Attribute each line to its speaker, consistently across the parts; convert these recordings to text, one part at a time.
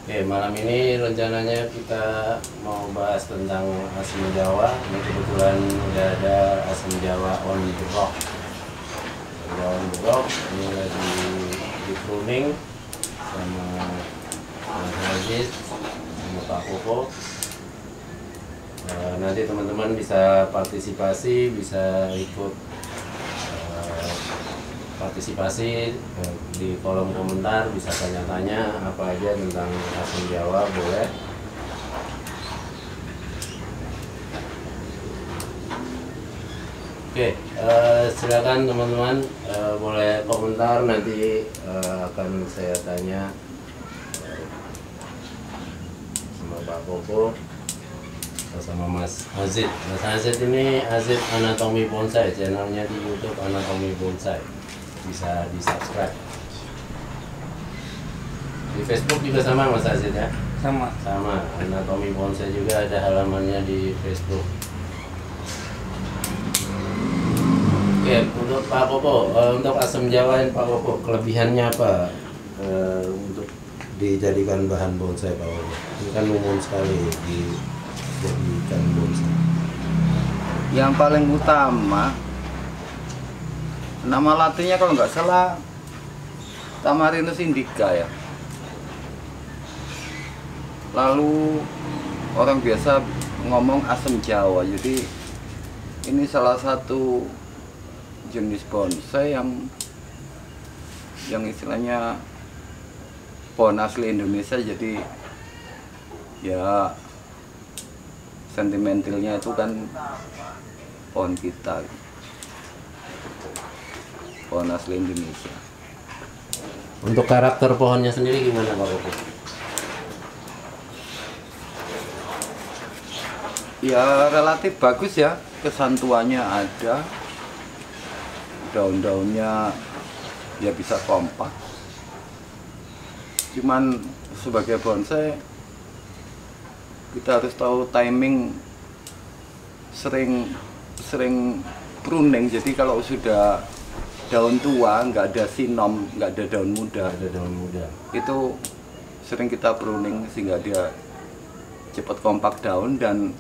Speaker 1: Oke, malam ini rencananya kita mau bahas tentang asam Jawa. Ini kebetulan udah ada asam Jawa on the rock. On the rock ini lagi di pruning sama Mas Aziz sama Pak Koko. Nanti teman-teman bisa partisipasi, bisa ikut partisipasi di kolom komentar, bisa tanya-tanya apa aja tentang asam Jawa, boleh. Oke, silakan teman-teman, boleh komentar, nanti akan saya tanya sama Pak Koko atau sama Mas Azid. Mas Azid ini Azid Anatomi Bonsai, channelnya di YouTube Anatomi Bonsai, bisa di subscribe. Di Facebook juga sama Mas Azid ya?
Speaker 2: Sama
Speaker 1: Anatomi Bonsai juga ada halamannya di Facebook. Oke, untuk Pak Koko, untuk asam Jawa ini Pak Koko, kelebihannya apa untuk dijadikan bahan bonsai Pak Koko? Ini kan umum sekali dijadikan bonsai.
Speaker 2: yang paling utama, nama latinnya kalau nggak salah Tamarinus indica ya. Lalu orang biasa ngomong asam Jawa, jadi ini salah satu jenis bonsai yang istilahnya pohon asli Indonesia, jadi ya sentimentalnya itu kan pohon kita, pohon asli Indonesia.
Speaker 1: Untuk karakter pohonnya sendiri gimana Pak Koko?
Speaker 2: Ya relatif bagus ya, kesantuannya ada, daun-daunnya ya bisa kompak. Cuman sebagai bonsai kita harus tahu timing, sering pruning. Jadi kalau sudah daun tua, nggak ada sinom, nggak ada daun muda, itu sering kita pruning sehingga dia cepat kompak daun dan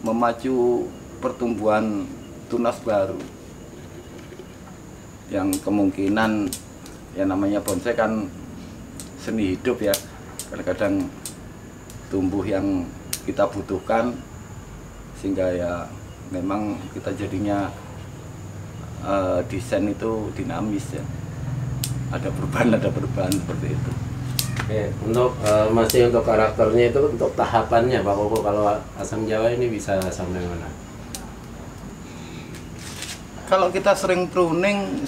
Speaker 2: memacu pertumbuhan tunas baru. Yang kemungkinan, ya namanya bonsai kan seni hidup ya, kadang-kadang tumbuh yang kita butuhkan, sehingga ya memang kita jadinya desain itu dinamis ya, ada perubahan seperti itu.
Speaker 1: Oke, untuk masih untuk karakternya itu, untuk tahapannya Pak Koko, kalau asam Jawa ini bisa sampai mana?
Speaker 2: Kalau kita sering pruning,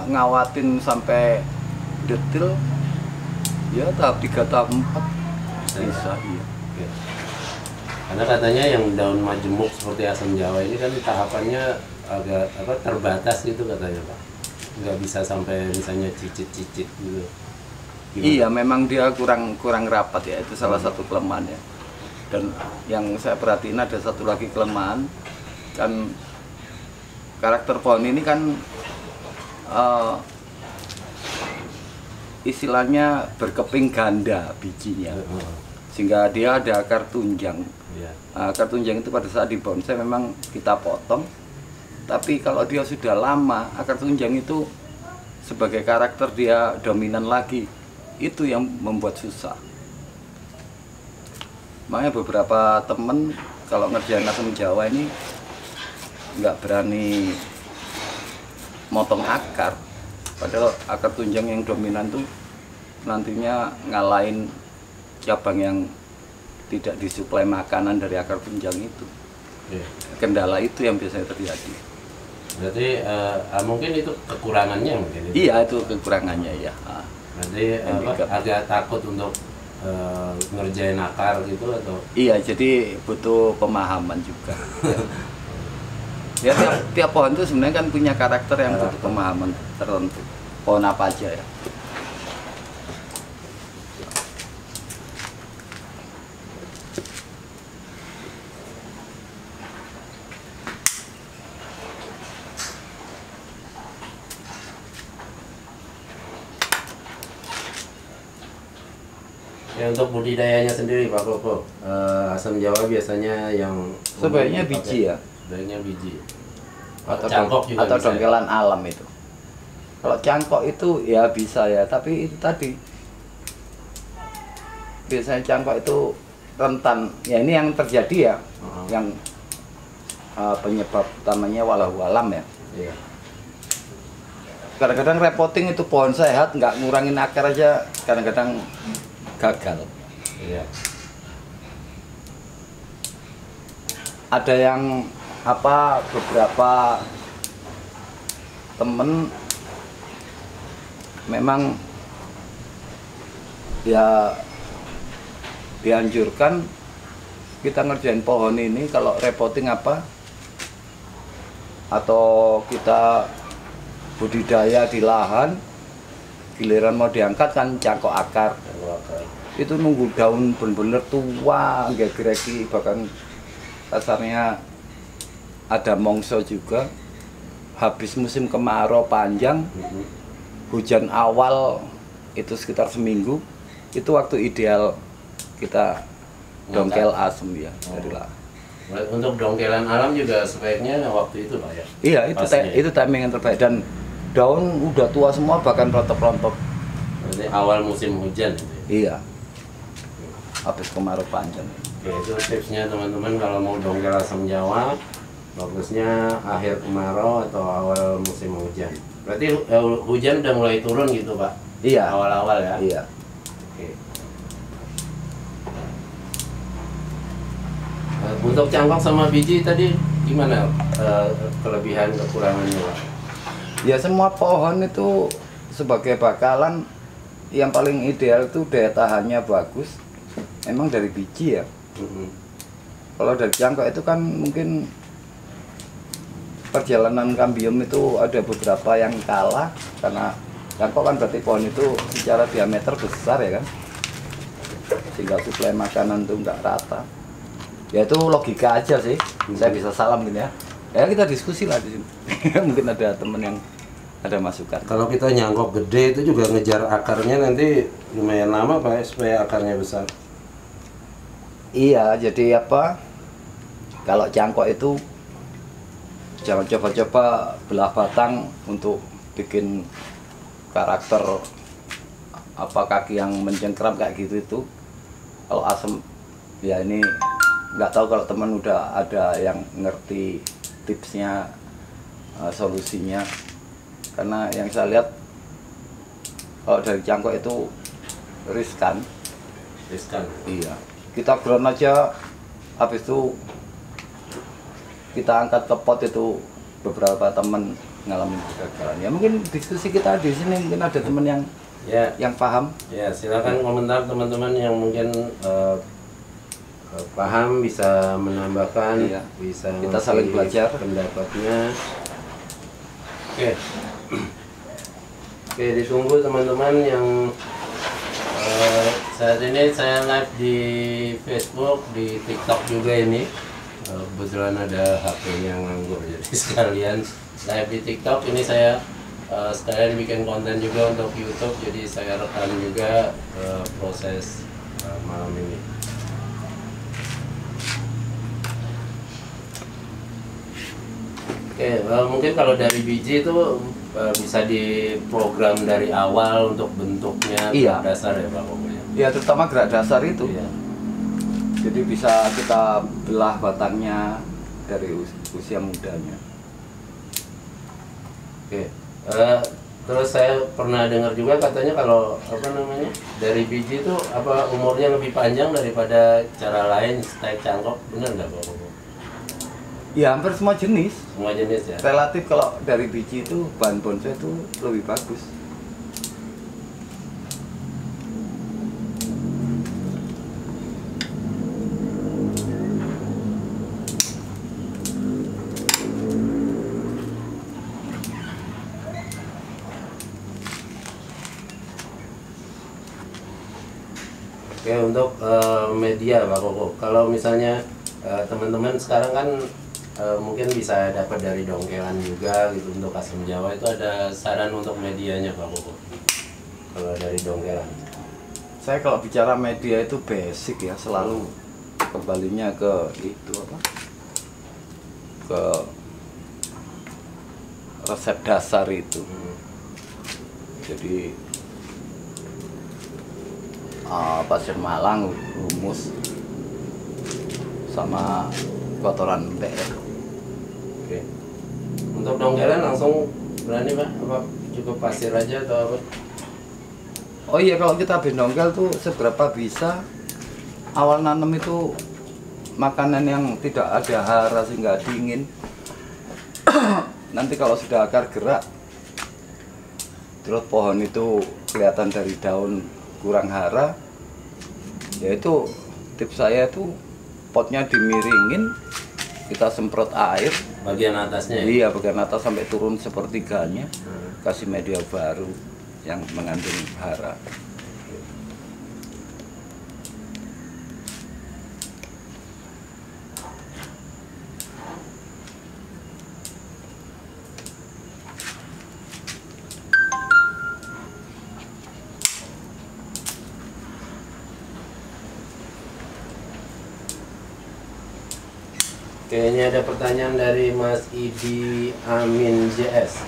Speaker 2: ngawatin sampai detail, ya tahap 3, tahap 4 bisa iya.
Speaker 1: Oke. Karena katanya yang daun majemuk seperti asam Jawa ini kan tahapannya agak terbatas gitu katanya Pak, nggak bisa sampai misalnya cicit-cicit gitu. Gimana?
Speaker 2: Iya, memang dia kurang rapat ya, itu salah satu kelemahannya. Dan yang saya perhatiin ada satu lagi kelemahan, kan karakter pohon ini kan istilahnya berkeping ganda bijinya, sehingga dia ada akar tunjang. Akar tunjang itu pada saat di bonsai memang kita potong, tapi kalau dia sudah lama, akar tunjang itu sebagai karakter dia dominan lagi, itu yang membuat susah. Makanya beberapa temen kalau ngerjain asam Jawa ini nggak berani motong akar, padahal akar tunjang yang dominan tuh nantinya ngalahin cabang yang tidak disuplai makanan dari akar tunjang itu. Kendala itu yang biasanya terjadi.
Speaker 1: Berarti mungkin itu kekurangannya mungkin itu.
Speaker 2: Iya, itu kekurangannya ya.
Speaker 1: Berarti agak takut untuk ngerjain akar gitu atau?
Speaker 2: Iya, jadi butuh pemahaman juga. Ya tiap pohon itu sebenarnya kan punya karakter yang butuh pemahaman tertentu. Pohon apa aja ya.
Speaker 1: Ya, untuk budidayanya sendiri Pak Koko, asam Jawa biasanya yang
Speaker 2: Sebaiknya biji ya.
Speaker 1: Sebaiknya biji.
Speaker 2: Atau
Speaker 1: Cangkok juga
Speaker 2: atau
Speaker 1: bisa,
Speaker 2: dongkelan alam itu. Kalau cangkok itu ya bisa ya, tapi itu tadi biasanya cangkok itu rentan. Ya ini yang terjadi ya, yang penyebab utamanya walau alam ya.
Speaker 1: Iya.
Speaker 2: Kadang-kadang repoting itu pohon sehat nggak ngurangin akar aja, kadang-kadang gagal.
Speaker 1: Iya.
Speaker 2: Ada yang beberapa temen memang ya dianjurkan kita ngerjain pohon ini kalau repoting atau kita budidaya di lahan, giliran mau diangkat kan cangkok akar. Itu nunggu daun bener-bener tua, gegreki, bahkan kasarnya ada mongso juga. Habis musim kemarau panjang, hujan awal itu sekitar seminggu, itu waktu ideal kita dongkel asem ya dari lahan.
Speaker 1: Untuk dongkelan alam juga sebaiknya waktu itu Pak ya?
Speaker 2: Iya, itu timing yang terbaik, dan daun udah tua semua bahkan rontok-rontok.
Speaker 1: Berarti awal musim hujan itu ya?
Speaker 2: Iya, habis kemarau panjang.
Speaker 1: Oke, itu tipsnya teman-teman kalau mau dongkel asam Jawa, bagusnya akhir kemarau atau awal musim hujan. Berarti hujan udah mulai turun gitu Pak?
Speaker 2: Iya.
Speaker 1: Awal-awal ya?
Speaker 2: Iya.
Speaker 1: Oke. Untuk cangkok sama biji tadi gimana kelebihan kekurangannya Pak?
Speaker 2: Ya semua pohon itu sebagai bakalan yang paling ideal itu daya tahannya bagus. Emang dari biji ya. Kalau dari cangkok itu kan mungkin perjalanan kambium itu ada beberapa yang kalah, karena cangkok kan berarti pohon itu secara diameter besar ya kan, sehingga suplai makanan itu nggak rata. Ya itu logika aja sih. Saya bisa salam gini ya. Ya kita diskusi lah di sini. Mungkin ada temen yang ada masukan.
Speaker 1: Kalau kita nyangkok gede itu juga ngejar akarnya nanti lumayan lama Pak ya, supaya akarnya besar.
Speaker 2: Iya, jadi kalau cangkok itu jangan coba-coba belah batang untuk bikin karakter kaki yang mencengkram kayak gitu itu. Kalau asam ya ini nggak tahu kalau teman udah ada yang ngerti tipsnya, solusinya, karena yang saya lihat kalau dari cangkok itu riskan. Iya, kita ground aja, habis itu kita angkat ke pot, itu beberapa teman ngalamin kegagalan. Ya mungkin diskusi kita di sini mungkin ada teman yang paham.
Speaker 1: Ya silakan komentar teman-teman yang mungkin paham, bisa menambahkan,
Speaker 2: iya,
Speaker 1: bisa
Speaker 2: kita saling belajar
Speaker 1: pendapatnya. Oke. Oke, ditunggu teman-teman yang saat ini saya live di Facebook, di TikTok juga ini. Kebetulan ada HP yang nganggur, jadi sekalian live di TikTok. Ini saya sekalian bikin konten juga untuk YouTube, jadi saya rekam juga proses malam ini. Oke, mungkin kalau dari biji itu bisa diprogram dari awal untuk bentuknya,
Speaker 2: iya,
Speaker 1: dasar ya Pak pokoknya.
Speaker 2: Iya, terutama gerak dasar itu.
Speaker 1: Iya.
Speaker 2: Jadi bisa kita belah batangnya dari usia mudanya.
Speaker 1: Oke. Terus saya pernah dengar juga katanya kalau dari biji itu umurnya lebih panjang daripada cara lain stek cangkok, benar nggak Pak?
Speaker 2: Ya hampir semua jenis.
Speaker 1: Semua jenis ya.
Speaker 2: Relatif kalau dari biji itu bahan bonsai itu lebih bagus.
Speaker 1: Oke, untuk media Pak Koko, kalau misalnya teman-teman sekarang kan mungkin bisa dapat dari dongkelan juga gitu untuk asam Jawa, itu ada saran untuk medianya Pak Koko kalau dari dongkelan?
Speaker 2: Saya kalau bicara media itu basic ya, selalu kembalinya ke itu apa? Ke resep dasar itu. Jadi pasir malang, rumus, sama kotoran embek ya.
Speaker 1: Oke. Untuk dongkelan langsung berani Pak? Apa cukup pasir aja atau apa?
Speaker 2: Oh iya, kalau kita bendongkel tuh seberapa bisa awal nanam itu makanan yang tidak ada hara sehingga dingin. Nanti kalau sudah akar gerak, terus pohon itu kelihatan dari daun kurang hara, yaitu tips saya itu potnya dimiringin, kita semprot air
Speaker 1: Bagian atasnya ya?
Speaker 2: iya bagian atas sampai turun sepertiganya, kasih media baru yang mengandung hara.
Speaker 1: Oke, ini ada pertanyaan dari Mas Idi Amin JS.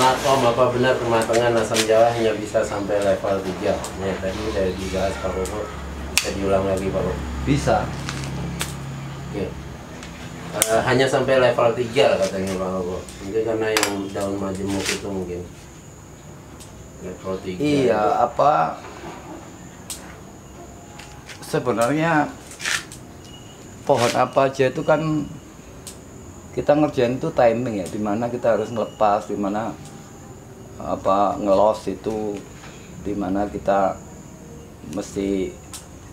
Speaker 1: Mas Om, apa benar kematangan asam jawa hanya bisa sampai level 3? Ini tadi udah dibahas Pak Koko. Bisa diulang lagi Pak Koko?
Speaker 2: Bisa.
Speaker 1: Oke. Hanya sampai level 3 lah katanya Pak Koko. Mungkin karena yang daun majemuk itu mungkin level 3.
Speaker 2: Iya, apa sebenarnya pohon apa aja itu kan kita ngerjain itu timing ya, dimana kita harus ngelepas, dimana apa ngelos itu, dimana kita mesti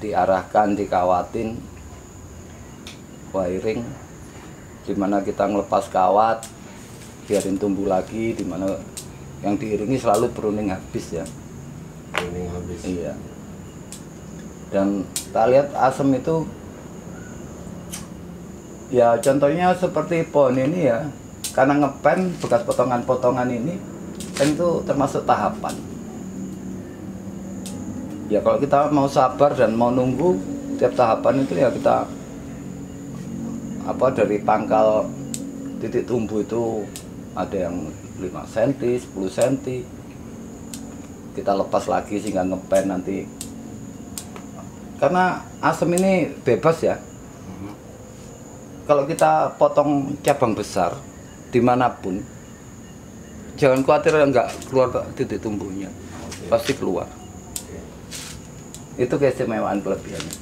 Speaker 2: diarahkan, dikawatin wiring, dimana kita ngelepas kawat biarin tumbuh lagi, dimana yang diiringi selalu pruning habis ya.
Speaker 1: Pruning habis.
Speaker 2: Iya. Dan kita lihat asem itu ya contohnya seperti pohon ini ya, karena ngepen bekas potongan-potongan ini kan itu termasuk tahapan. Ya kalau kita mau sabar dan mau nunggu tiap tahapan itu ya kita apa dari pangkal titik tumbuh itu ada yang 5 cm, 10 cm, kita lepas lagi sehingga ngepen nanti. Karena asem ini bebas ya. Kalau kita potong cabang besar dimanapun, jangan khawatir nggak keluar titik tumbuhnya, pasti keluar. Itu keistimewaan kelebihannya.